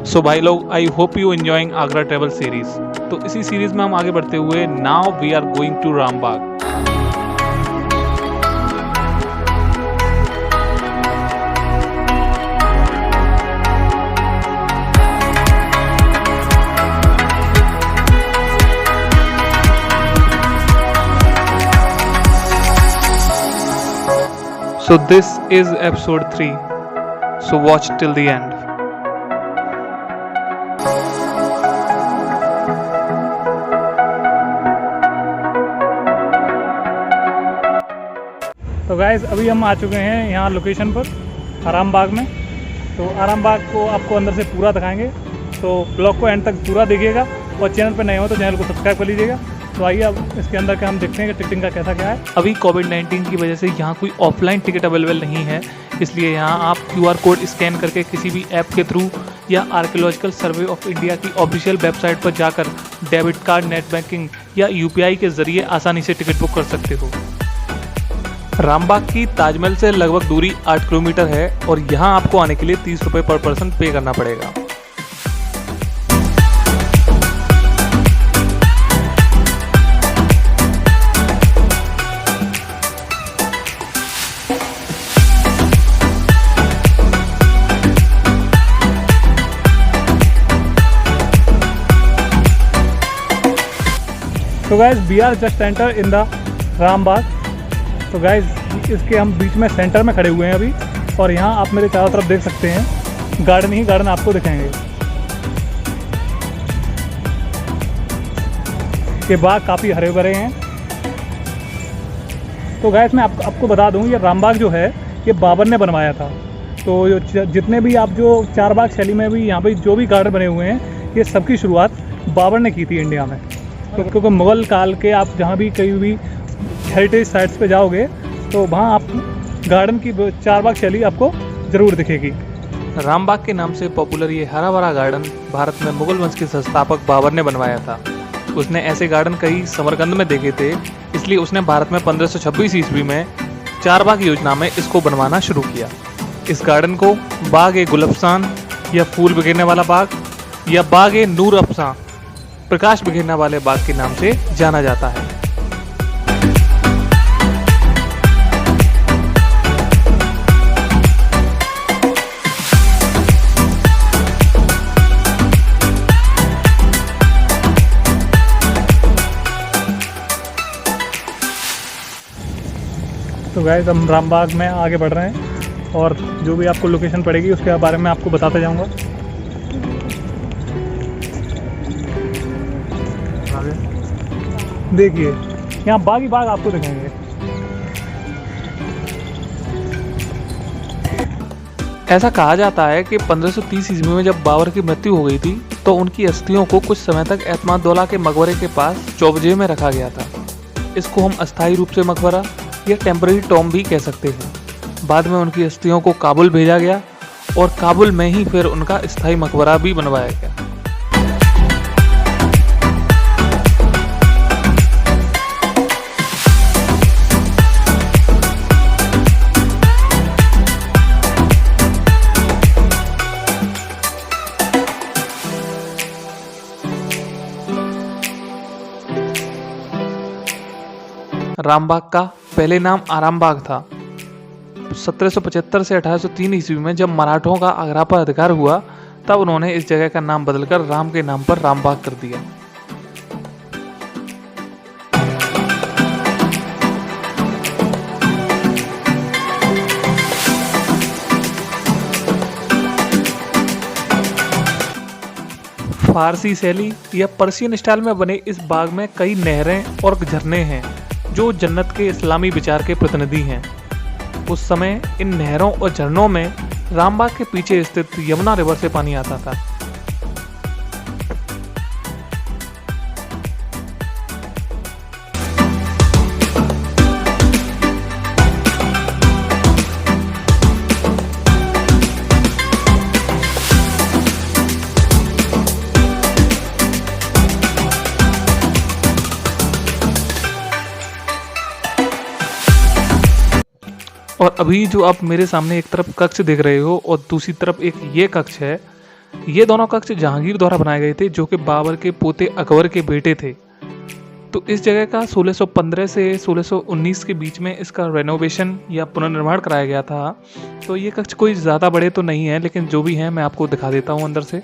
सो भाई लोग, I hope you enjoying Agra travel series. तो इसी सीरीज में हम आगे बढ़ते हुए now we are going to Rambagh. So this is episode 3. So watch till the end. तो गाइज़ अभी हम आ चुके हैं यहाँ लोकेशन पर आरामबाग में। तो आरामबाग को आपको अंदर से पूरा दिखाएंगे, तो ब्लॉग को एंड तक पूरा देखिएगा और चैनल पर नए हो तो चैनल को सब्सक्राइब कर लीजिएगा। तो आइए अब इसके अंदर का हम देखते हैं कि टिकटिंग का कैसा क्या है। अभी कोविड-19 की वजह से यहाँ कोई ऑफलाइन टिकट अवेलेबल नहीं है, इसलिए यहाँ आप QR कोड स्कैन करके किसी भी ऐप के थ्रू या आर्कियोलॉजिकल सर्वे ऑफ इंडिया की ऑफिशियल वेबसाइट पर जाकर डेबिट कार्ड, नेट बैंकिंग या UPI के जरिए आसानी से टिकट बुक कर सकते हो। रामबाग की ताजमहल से लगभग दूरी 8 किलोमीटर है और यहाँ आपको आने के लिए 30 रुपये पर पर्सन पे करना पड़ेगा। तो guys we are just enter in the Rambagh. तो गाइज़ इसके हम बीच में सेंटर में खड़े हुए हैं अभी, और यहाँ आप मेरे चारों तरफ देख सकते हैं गार्डन ही गार्डन आपको दिखाएंगे। ये बाग काफ़ी हरे भरे हैं। तो गाइज़ मैं आपको बता दूँ, ये रामबाग जो है ये बाबर ने बनवाया था। तो जितने भी आप जो चार बाग शैली में भी यहाँ पे जो भी गार्डन बने हुए हैं, ये सबकी शुरुआत बाबर ने की थी इंडिया में। तो क्योंकि मुग़ल काल के आप जहाँ भी कहीं भी हेरिटेज साइट्स पे जाओगे तो वहाँ आप गार्डन की चार बाग शैली आपको ज़रूर दिखेगी। रामबाग के नाम से पॉपुलर ये हरा भरा गार्डन भारत में मुगल वंश के संस्थापक बाबर ने बनवाया था। उसने ऐसे गार्डन कई समरकंद में देखे थे, इसलिए उसने भारत में 1526 ईस्वी में चार बाग योजना में इसको बनवाना शुरू किया। इस गार्डन को बाग ए गुलफसान या फूल बिखेरने वाला बाग या बाग ए नूर अफसा प्रकाश बिखेरने वाले बाग के नाम से जाना जाता है। तो गाइस हम रामबाग में आगे बढ़ रहे हैं और जो भी आपको लोकेशन पड़ेगी उसके बारे में आपको बताता जाऊंगा। देखिए यहाँ बाग ही बाग आपको दिखाएंगे। ऐसा कहा जाता है कि 1530 ईस्वी में जब बाबर की मृत्यु हो गई थी तो उनकी अस्थियों को कुछ समय तक एतमादुद्दौला के मकबरे के पास चौबजे में रखा गया था। इसको हम अस्थायी रूप से मकबरा या टेम्पररी टॉम भी कह सकते हैं। बाद में उनकी अस्थियों को काबुल भेजा गया और काबुल में ही फिर उनका स्थायी मकबरा भी बनवाया गया। रामबाग का पहले नाम आरामबाग था। 1775 से 1803 ईस्वी में जब मराठों का आगरा पर अधिकार हुआ तब उन्होंने इस जगह का नाम बदलकर राम के नाम पर रामबाग कर दिया। फारसी शैली या पर्शियन स्टाइल में बने इस बाग में कई नहरें और झरने हैं जो जन्नत के इस्लामी विचार के प्रतिनिधि हैं। उस समय इन नहरों और झरनों में रामबाग के पीछे स्थित यमुना रिवर से पानी आता था। और अभी जो आप मेरे सामने एक तरफ कक्ष देख रहे हो और दूसरी तरफ एक ये कक्ष है, ये दोनों कक्ष जहांगीर द्वारा बनाए गए थे, जो कि बाबर के पोते अकबर के बेटे थे। तो इस जगह का 1615 से 1619 के बीच में इसका रेनोवेशन या पुनर्निर्माण कराया गया था। तो ये कक्ष कोई ज़्यादा बड़े तो नहीं है, लेकिन जो भी हैं मैं आपको दिखा देता हूँ अंदर से।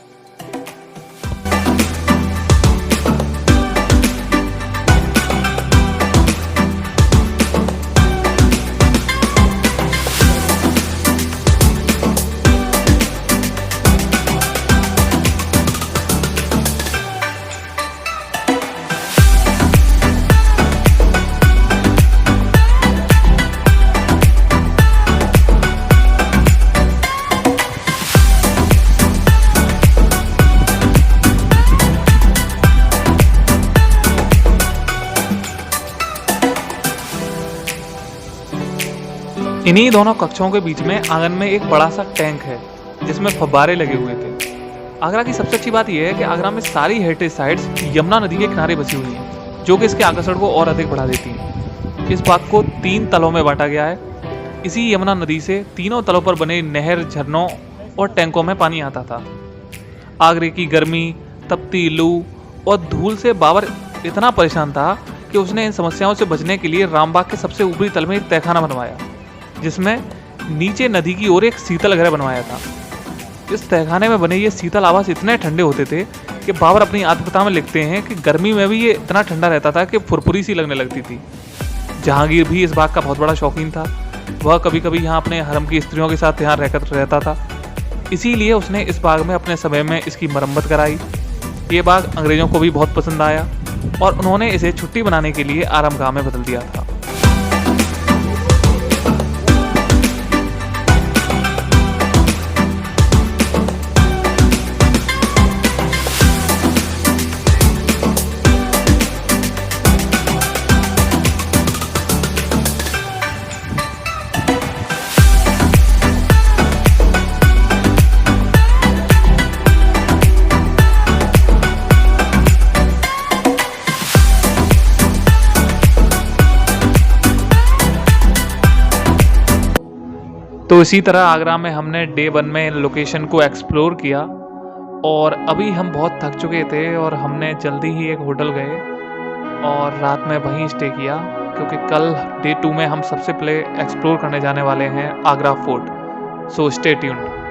इन्हीं दोनों कक्षों के बीच में आंगन में एक बड़ा सा टैंक है, जिसमें फव्वारे लगे हुए थे। आगरा की सबसे अच्छी बात यह है कि आगरा में सारी हेरिटेज साइट्स यमुना नदी के किनारे बसी हुई हैं, जो कि इसके आकर्षण को और अधिक बढ़ा देती हैं। इस बाग को 3 तलों में बांटा गया है। इसी यमुना नदी से तीनों तलों पर बने नहर, झरनों और टैंकों में पानी आता था। आगरे की गर्मी, तपती लू और धूल से बाबर इतना परेशान था कि उसने इन समस्याओं से बचने के लिए रामबाग के सबसे ऊपरी तल में एक तहखाना बनवाया, जिसमें नीचे नदी की ओर एक शीतल गृह बनवाया था। इस तहखाने में बने ये शीतल आवास इतने ठंडे होते थे कि बाबर अपनी आत्मकथा में लिखते हैं कि गर्मी में भी ये इतना ठंडा रहता था कि फुरफुरी सी लगने लगती थी। जहांगीर भी इस बाग का बहुत बड़ा शौकीन था। वह कभी कभी यहाँ अपने हरम की स्त्रियों के साथ यहाँ रहकर रहता था। इसीलिए उसने इस बाग में अपने समय में इसकी मरम्मत कराई। ये बाग अंग्रेजों को भी बहुत पसंद आया और उन्होंने इसे छुट्टी बनाने के लिए आरामगाह में बदल दिया था। तो इसी तरह आगरा में हमने डे 1 में लोकेशन को एक्सप्लोर किया और अभी हम बहुत थक चुके थे और हमने जल्दी ही एक होटल गए और रात में वहीं स्टे किया, क्योंकि कल डे 2 में हम सबसे पहले एक्सप्लोर करने जाने वाले हैं Agra fort. So stay tuned.